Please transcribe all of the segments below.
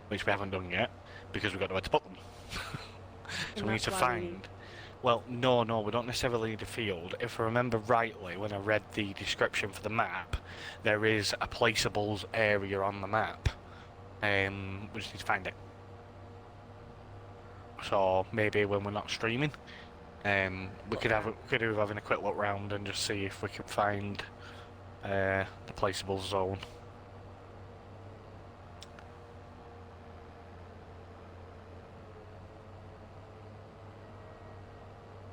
which we haven't done yet because we've got nowhere to put them. So we need to find. Well, no, we don't necessarily need a field. If I remember rightly, when I read the description for the map, there is a placeables area on the map. We just need to find it. So maybe when we're not streaming, we could do having a quick look round and just see if we can find the placeable zone.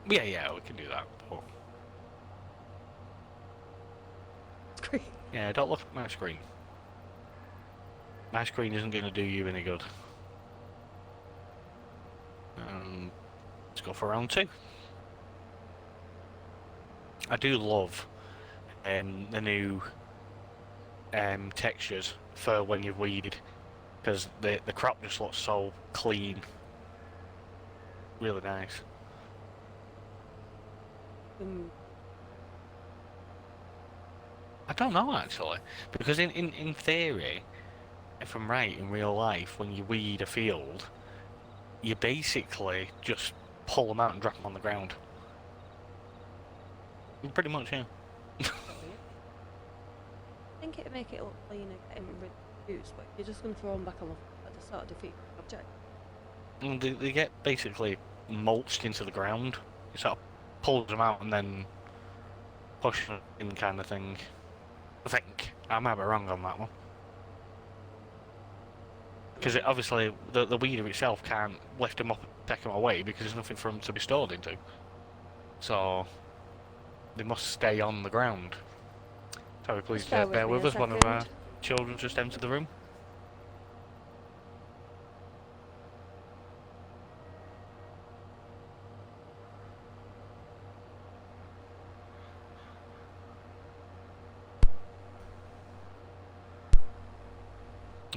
Yeah, we can do that. But... Screen. Yeah, don't look at my screen. My screen isn't going to do you any good. Let's go for round 2. I do love the new textures for when you've weeded, because the crop just looks so clean. Really nice. I don't know actually, because in theory, if I'm right, in real life, when you weed a field, you basically just pull them out and drop them on the ground. Pretty much, yeah. I think it'd make it look cleaner getting reduced, but you're just going to throw them back on the sort of defeat the object. And they get basically mulched into the ground. You sort of pull them out and then push them in, kind of thing. I think. I might be wrong on that one. Because obviously the weeder itself can't lift them up and take them away because there's nothing for them to be stored into. So they must stay on the ground. Sorry, please bear with us. One of our children just entered the room.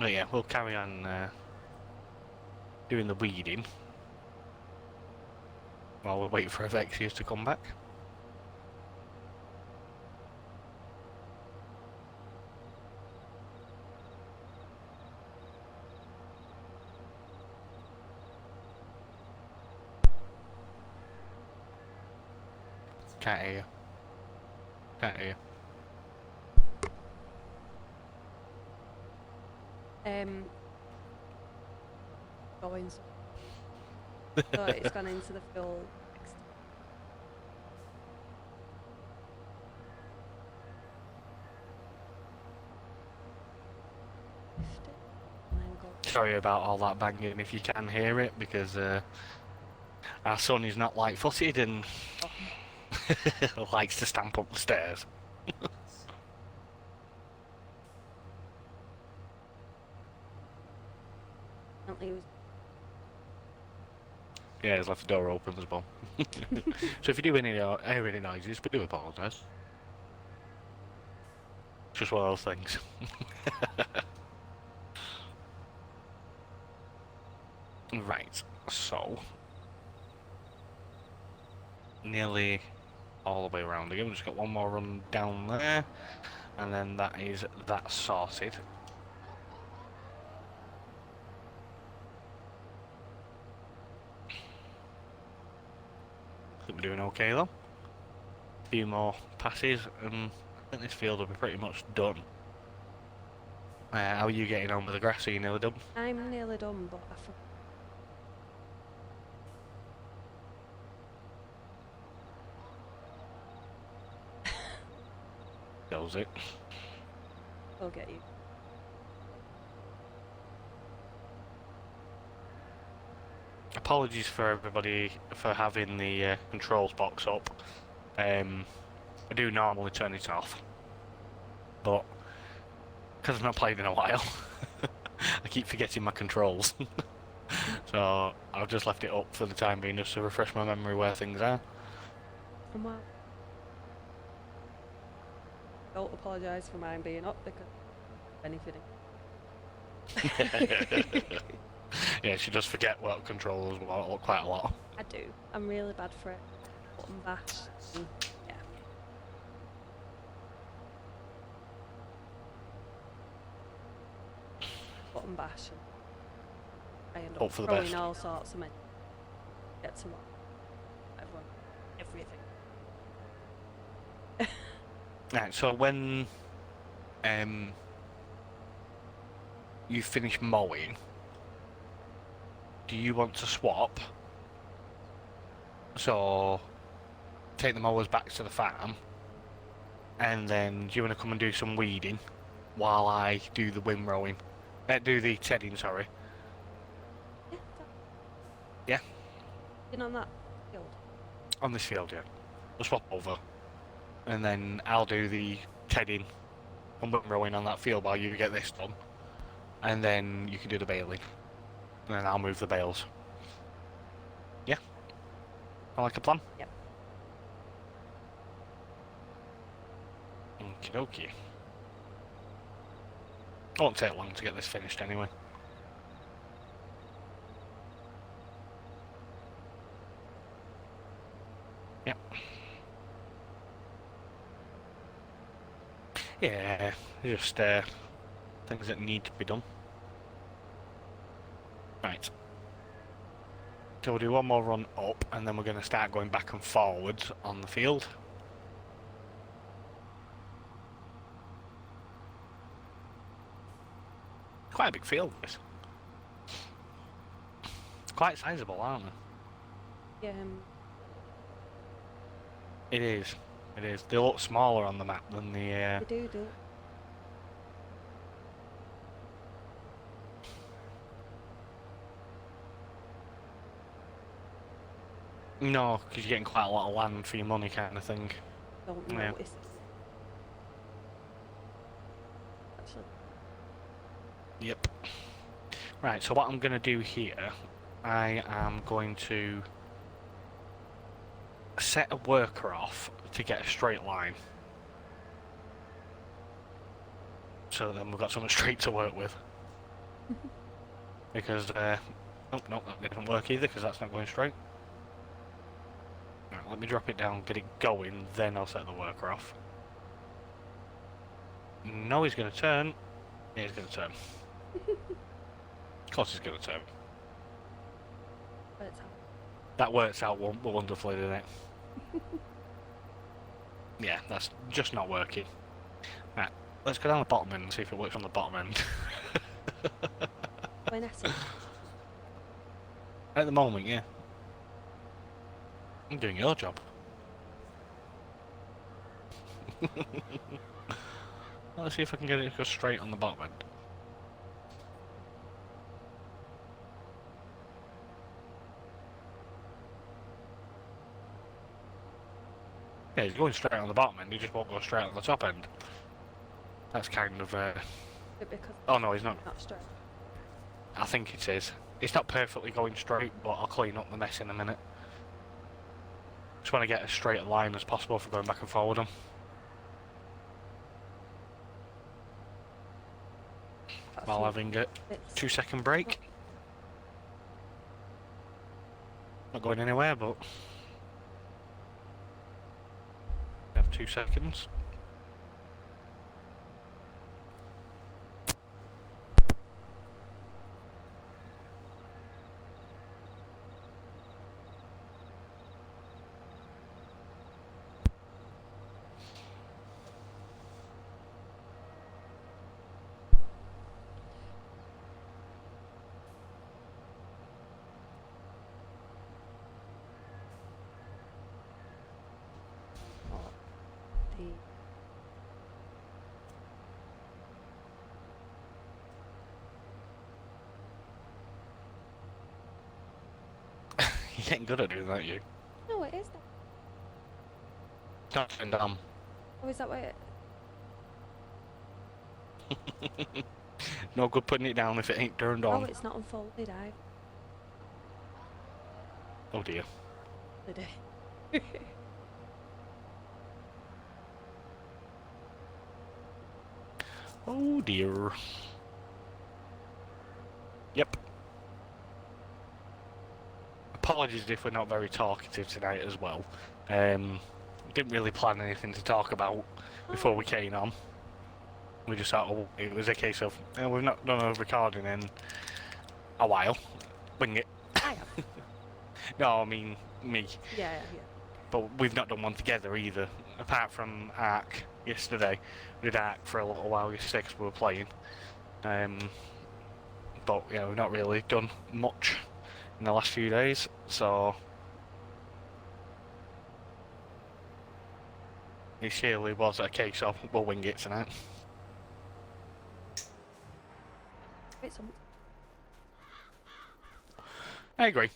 Oh yeah, we'll carry on doing the weeding while we wait for Evexia to come back. Can't hear you. Can't hear you. Going so it's gone into the field next. Sorry about all that banging if you can hear it, because our son is not light-footed and likes to stamp up the stairs. Yeah, he's left the door open as well. So if you do hear any noises, we do apologise. Just one of those things. Right, so nearly all the way around again. We've just got one more run down there, and then that is that sorted. I think we're doing okay though. A few more passes, and I think this field will be pretty much done. How are you getting on with the grass? Are you nearly done? I'm nearly done, but I forgot. Does it? I'll get you. Apologies for everybody for having the controls box up. I do normally turn it off, but because I've not played in a while, I keep forgetting my controls. So I've just left it up for the time being, just to refresh my memory where things are. And well, don't apologise for mine being up because anything. Yeah, she does forget what controls quite a lot. I do. I'm really bad for it. Button bash. And yeah. Button bash. I end Hope up for the throwing best. all sorts of men. Get to what? Everyone, everything. Right, so when you finish mowing, do you want to swap? So take the mowers back to the farm, and then do you want to come and do some weeding while I do the windrowing? Do the tedding, sorry. Yeah. Yeah. Been on that field. On this field, yeah. We'll swap over. And then I'll do the tedding and windrowing on that field while you get this done. And then you can do the baling. And then I'll move the bales. Yeah? I like a plan? Yep. Okie dokie. It won't take long to get this finished anyway. Yep. Yeah, just things that need to be done. Right. So we'll do one more run up, and then we're going to start going back and forwards on the field. Quite a big field, this. Quite sizable, aren't they? Yeah. It is. It is. They look smaller on the map than the... They do. No, because you're getting quite a lot of land for your money kind of thing. Don't Yeah. notice. Actually, Yep. Right, so what I'm going to do here, I am going to set a worker off to get a straight line. So then we've got something straight to work with. Because, oh, no, that didn't work either, because that's not going straight. Right, let me drop it down, get it going, then I'll set the worker off. No, he's going to turn. Yeah, he's going to turn. Of course he's going to turn. but it's happened. That works out wonderfully, doesn't it? Yeah, that's just not working. Right, let's go down the bottom end and see if it works on the bottom end. When I see At the moment, yeah. I'm doing your job. Let's see if I can get it to go straight on the bottom end. Yeah, he's going straight on the bottom end, he just won't go straight on the top end. That's kind of, it because oh no, he's not. it's not straight. I think it is. It's not perfectly going straight, but I'll clean up the mess in a minute. Just want to get as straight a line as possible for going back and forward on. That's While not- having a it's 2-second break. Not going anywhere, but we have 2 seconds. the You're getting good at doing that, you. no, it is. Not turned on. Oh, is that what it? No good putting it down if it ain't turned Oh, on. it's not unfolded. I Oh dear. the day. Oh dear. Yep. Apologies if we're not very talkative tonight as well. Didn't really plan anything to talk about before we came on. We just thought, oh, it was a case of, we've not done a recording in a while, Wing it. I have. No, I mean me. Yeah. But we've not done one together either. Apart from Ark yesterday. We did Ark for a little while yesterday because we were playing. But yeah, we've not really done much in the last few days, so it surely was a case of we'll wing it tonight. It's some. I agree.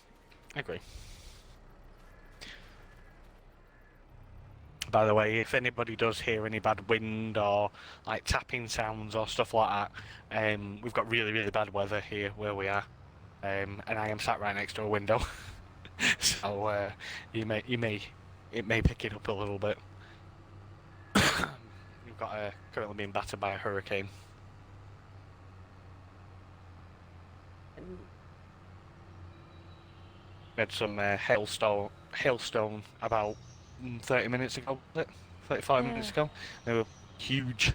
By the way, if anybody does hear any bad wind or like tapping sounds or stuff like that, we've got really, really bad weather here where we are, and I am sat right next to a window, so it may pick it up a little bit. We've got currently being battered by a hurricane. We had some hailstone about 30 minutes ago, was it? 35 minutes ago. They were huge.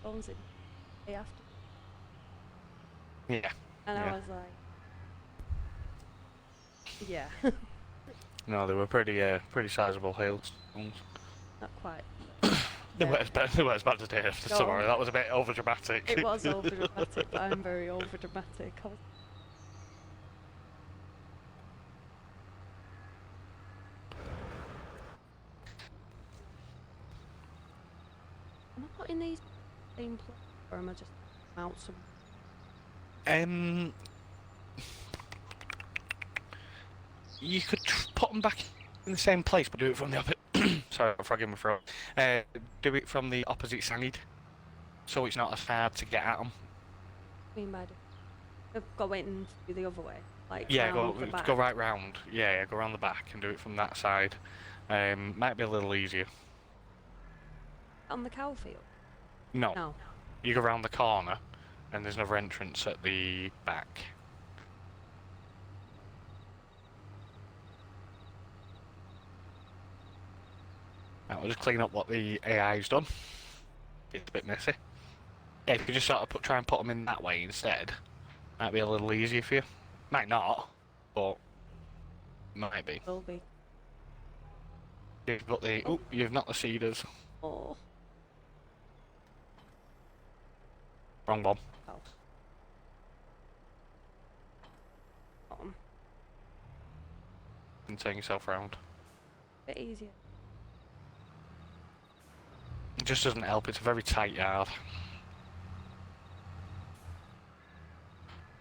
Phones in day after. Yeah. And yeah. I was like, yeah. No, they were pretty sizable hailstones. Not quite. They weren't as bad as Deere. No. Sorry, that was a bit over dramatic. It was over dramatic, but I'm very over dramatic. Am I putting these same place, or am I just out some? You could put them back in the same place, but do it from the opposite. Sorry, I'm frogging my throat. Do it from the opposite side, so it's not as hard to get at them. I mean, by go in to the other way, like Yeah, go right round. Yeah, go around the back and do it from that side. Might be a little easier. On the cow field. No. No. You go around the corner, and there's another entrance at the back. Right, we'll just clean up what the AI's done. It's a bit messy. Yeah, if you just sort of try and put them in that way instead, might be a little easier for you. Might not, but might be. Will be. You've got the. Oh, you've not the seeders. Oh. Wrong one. Oh. And turn yourself round. Bit easier. It just doesn't help. It's a very tight yard.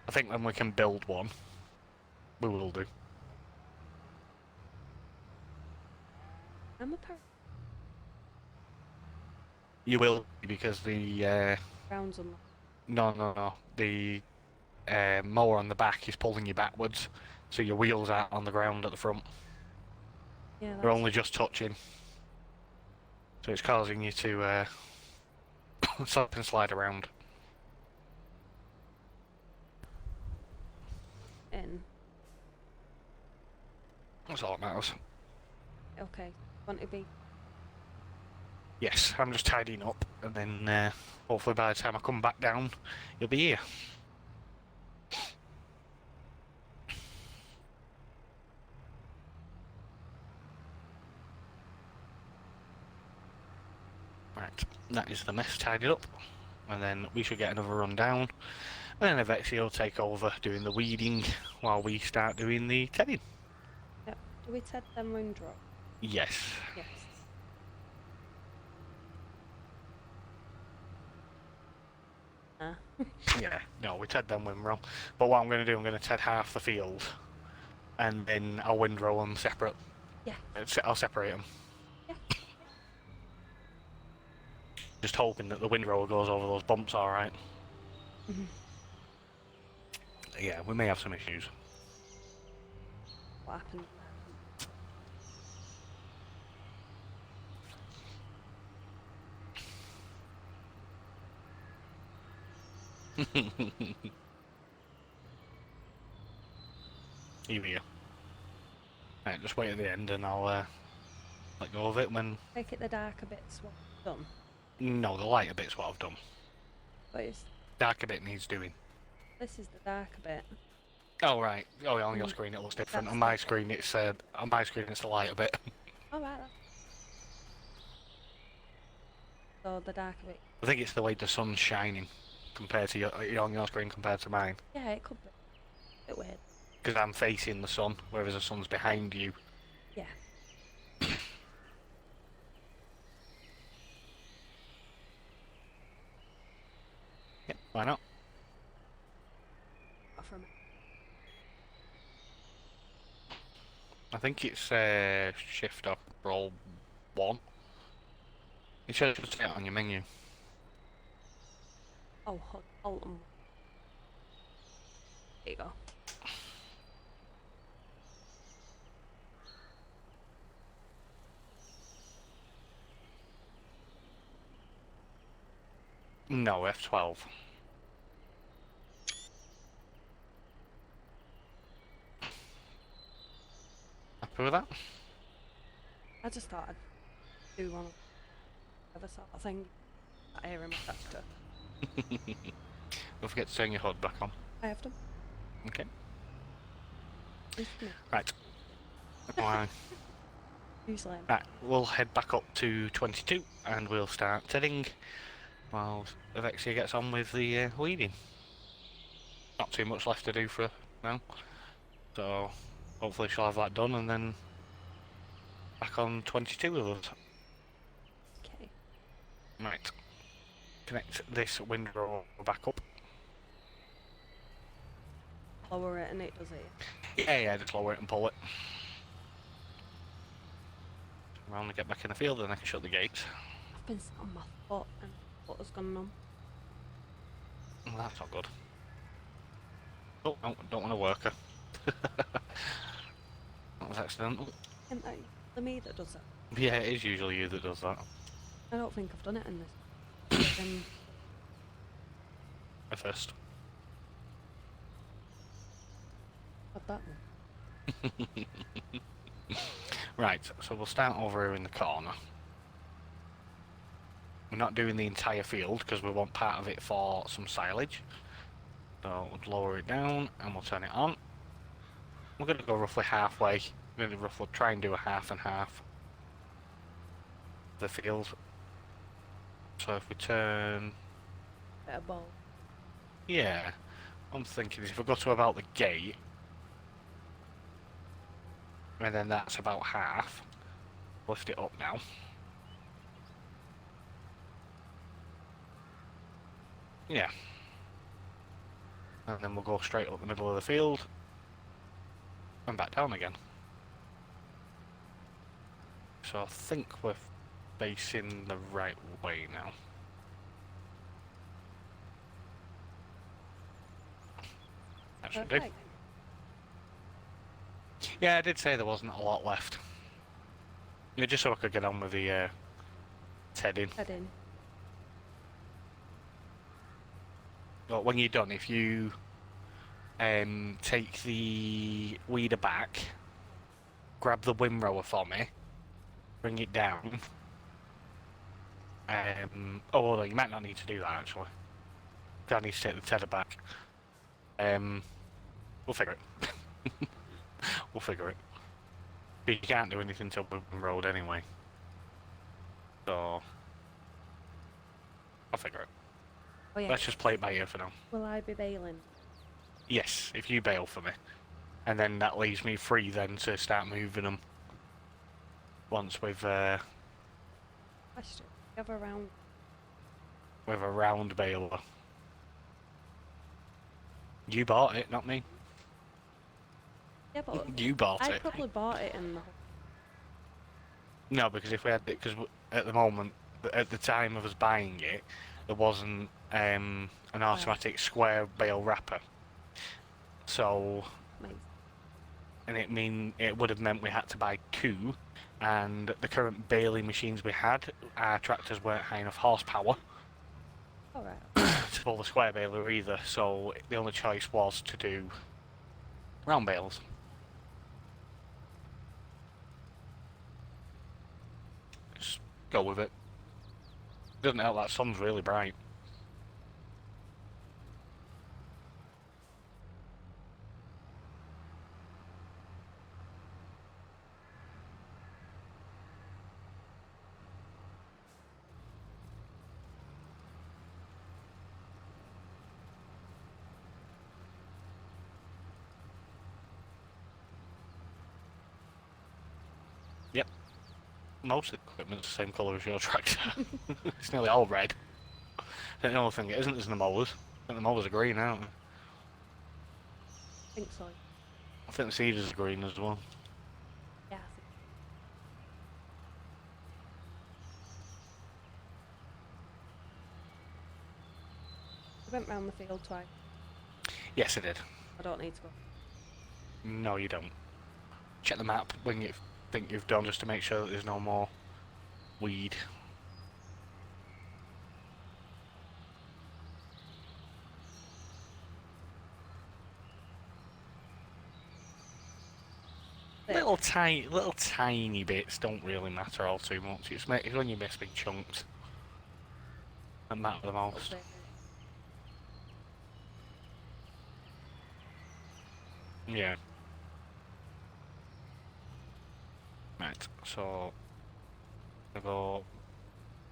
I think when we can build one, we will do. I'm a parrot. You will, because the Grounds on. no. The mower on the back is pulling you backwards, so your wheels are on the ground at the front. Yeah. They're only just touching, so it's causing you to slip and slide around. In. That's all that matters. Okay. Want to be. Yes, I'm just tidying up, and then hopefully by the time I come back down, you'll be here. Right, that is the mess tidied up, and then we should get another run down, and then Evexia will take over doing the weeding while we start doing the tedding. Yep. Do we ted them windrow? Yes. Yes. Yeah, no, we ted them windrow. But what I'm going to do, I'm going to ted half the field, and then I'll windrow them separate. Yeah. I'll separate them. Yeah. Just hoping that the windrow goes over those bumps alright. Mhm. Yeah, we may have some issues. What happened? Here. Right, just wait at the end and I'll let go of it when... Make it the darker bits what done. No, the lighter bit's what I've done. But it's, Darker bit needs doing. this is the darker bit. Oh right. Oh, yeah, on your Mm, screen it looks different. that's On my screen it's the lighter bit. Oh, right. So the darker bit. I think it's the way the sun's shining compared to on your screen compared to mine. Yeah, it could be a bit weird. Because I'm facing the sun, whereas the sun's behind you. Yeah. Yeah, why not? Not for a minute. I think it's shift or roll 1. It should say it on your menu. Oh, hold on. There you go. No, F12. Happy with that? I just thought I'd do one of the other sort of thing. That air in my tractor. Don't forget to turn your HUD back on. I have done. Okay. Leave me. Right. Right. Usually. Right, we'll head back up to 22 and we'll start tilling while Evexia gets on with the weeding. Not too much left to do for now, so hopefully she'll have that done and then back on 22 with us. Okay. Right, connect this windrow back up. Lower it and it does it. Yeah, just lower it and pull it. Around and get back in the field and I can shut the gates. I've been sat on my foot and my foot has gone numb. Well, that's not good. Oh, no, don't want to work her. That was accidental. Isn't that the me that does it? Yeah, it is usually you that does that. I don't think I've done it in this. At first. Had that one. Right, so we'll start over here in the corner. We're not doing the entire field because we want part of it for some silage. So we'll lower it down and we'll turn it on. We're going to go roughly halfway. We're going to roughly try and do a half and half. The field. So if we turn... Bit of ball. Yeah. I'm thinking is if we go to about the gate, and then that's about half. Lift it up now. Yeah. And then we'll go straight up the middle of the field and back down again. So I think we're facing the right way now. That should do. Perfect. Yeah, I did say there wasn't a lot left. Yeah, just so I could get on with the tedding. Head in. But when you're done, if you take the weeder back, grab the windrower for me, bring it down. Oh, well, you might not need to do that actually. I need to take the tedder back. We'll figure it. We'll figure it. But you can't do anything till Boom Road anyway. So I'll figure it. Oh yeah. Let's just play it by ear for now. Will I be bailing? Yes, if you bail for me. And then that leaves me free then to start moving them. Once we've Question. You have a round. with a round baler. You bought it, not me. Yeah, but You bought I it. probably bought it in the. No, because if we had it, because at the moment, at the time of us buying it, there wasn't an automatic square bale wrapper. So, Makes and it would have meant we had to buy 2, and the current baling machines we had, our tractors weren't high enough horsepower alright. to pull the square baler either. So the only choice was to do round bales. Just go with it. Doesn't help that sun's really bright. Yep. Most of the equipment's the same colour as your tractor. It's nearly all red. The only thing it isn't is the mowers. I think the mowers are green, aren't they? I think so. I think the seeders are green as well. Yeah, I think. I went round the field twice. Yes, I did. I don't need to go. No, you don't. Check the map when you think you've done, just to make sure that there's no more weed. There. Little tiny bits don't really matter all too much. It's when you miss big chunks that matter the most. There. Yeah. Right, so we go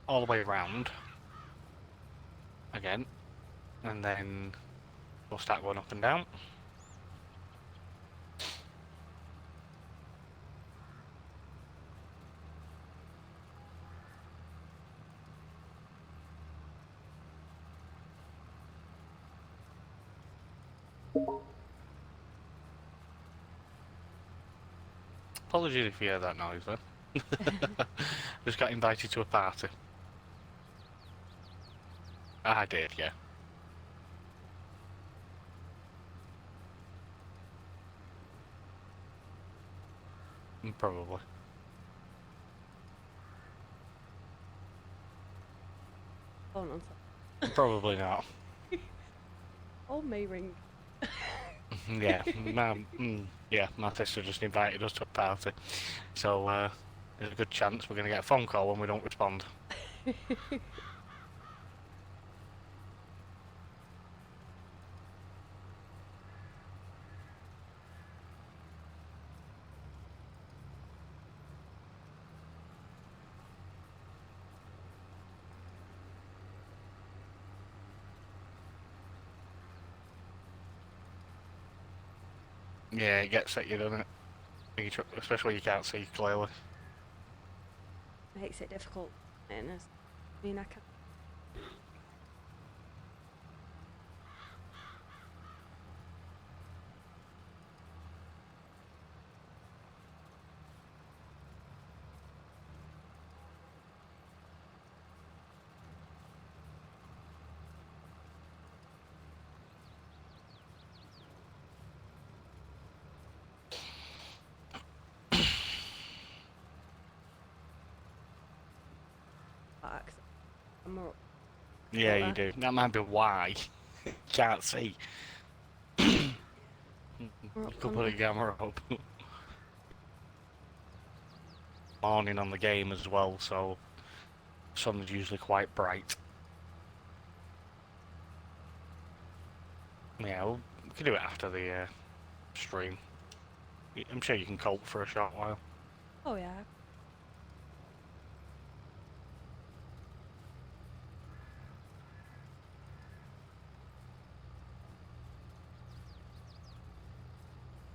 all the way around again, and then we'll start going up and down. Apologies if you hear that noise then. Just got invited to a party. I did, yeah. Probably. Phone on silent. Probably not. Oh, may ring. Yeah, my sister just invited us to a party, so there's a good chance we're going to get a phone call when we don't respond. Yeah, it gets at you, doesn't it? Especially when you can't see clearly. Makes it difficult. And I mean, I can. I'm more. Yeah, you do. That might be why you can't see. You could put a camera up. Morning on the game as well, so sun's usually quite bright. Yeah, we can do it after the stream. I'm sure you can cope for a short while. Oh yeah.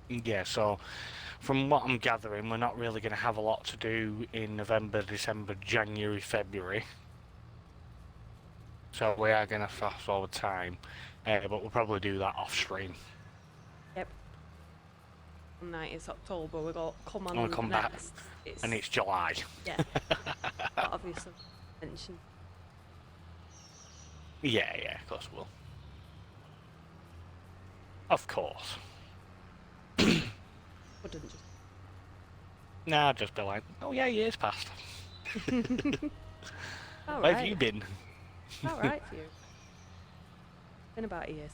Yeah, so from what I'm gathering, we're not really going to have a lot to do in November, December, January, February. So we are going to fast forward time, but we'll probably do that off stream. Yep. On night it's October. We got come on. We'll come back, and it's July. Yeah. But obviously, mention. Yeah, of course we'll. Of course. Wouldn't just. Nah, just be like, oh yeah, years passed. All Where right. have you been? All right for you. Been about a year.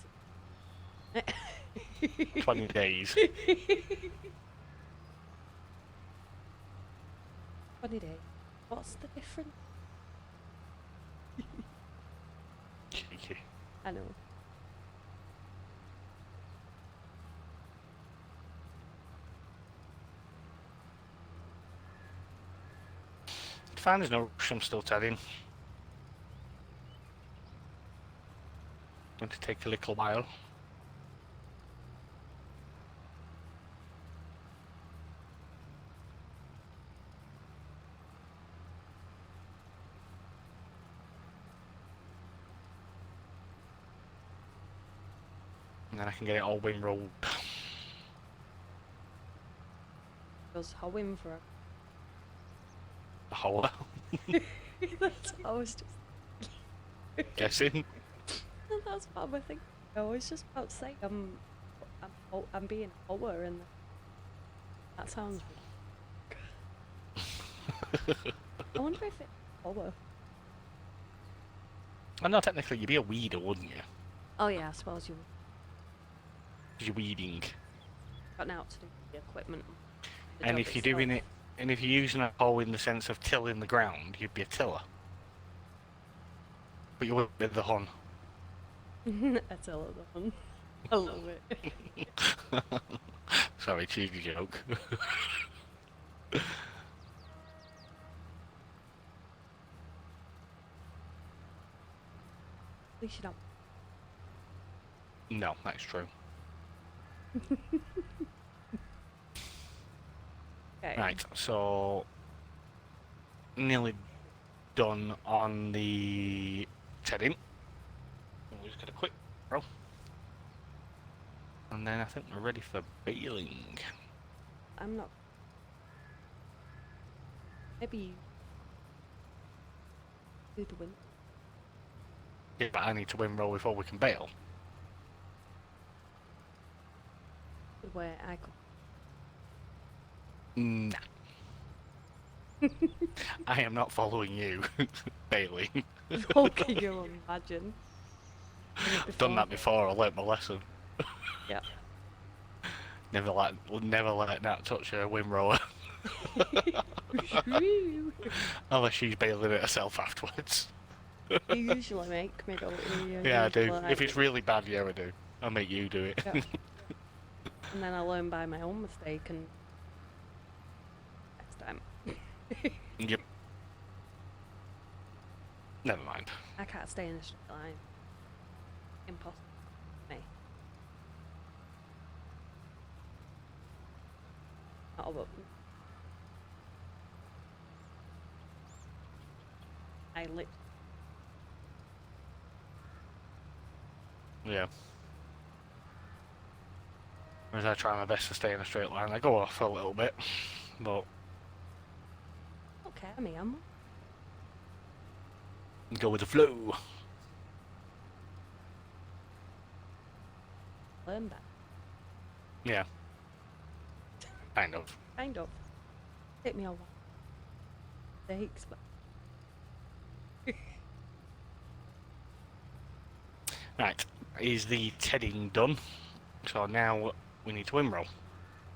20 days. 20 days. What's the difference? I know. Fine, there's no rush, I'm still tedding. Going to take a little while. And then I can get it all windrowed. Goes hoeing for The whole That's what I was just. guessing. That's what I think. I was just about to say I'm being a hoer, and that sounds. I wonder if it's hoer. I know technically you'd be a weeder, wouldn't you? Oh yeah, I suppose you. Because you're weeding. Got out to do the equipment. The And job if you're doing itself. it, and if you're using a hoe in the sense of tilling the ground, you'd be a tiller. But you wouldn't be the hun. I tell her the one. I love it. Sorry, cheeky joke. We should have. No, that's true. Okay. Right, so nearly done on the tedding. We'll just get a quick roll. And then I think we're ready for baling. I'm not. Maybe you do the wind. Yeah, but I need to windrow before we can bale. Where I go. Nah. I am not following you, baling. Oh, can you imagine? Done that before, I learnt my lesson. Yeah. Never let Nat touch a windrower. Unless she's bailing it herself afterwards. You usually make me go. Yeah, I do. Like, If it's really bad, yeah, I do. I'll make you do it. yeah. And then I learn by my own mistake, and next time. Yep. Never mind. I can't stay in a straight line. Impossible for me. Not a button. I lit. Yeah. Whereas I try my best to stay in a straight line. I go off a little bit, but Okay, me, am go with the flow. learn that. Yeah. Kind of. Kind of. Take me a while. Mistakes, but Right. Is the tedding done? So now we need to windrow.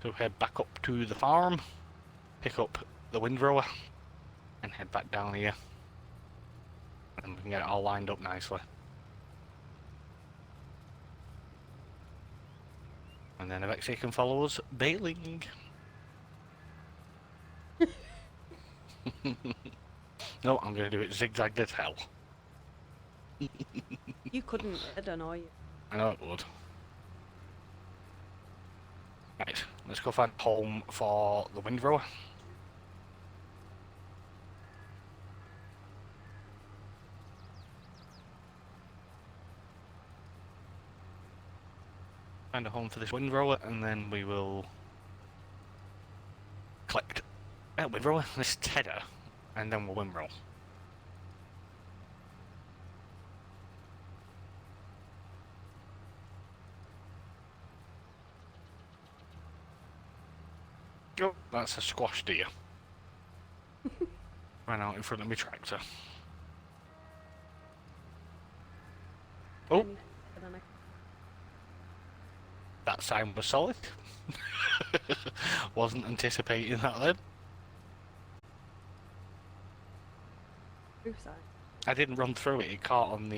So head back up to the farm, pick up the windrower, and head back down here. And we can get it all lined up nicely. And then Evexia can follow us baling. No, I'm going to do it zigzagged as hell. you couldn't, I don't know you. I know it would. Right, let's go find home for the windrower. Find a home for this windrower, and then we will collect windrower, this tedder, and then we'll windrow. Oh, that's a squash deer. Ran out in front of my tractor. Oh, And then I that sound was solid. Wasn't anticipating that then. do side. I didn't run through it, it caught on the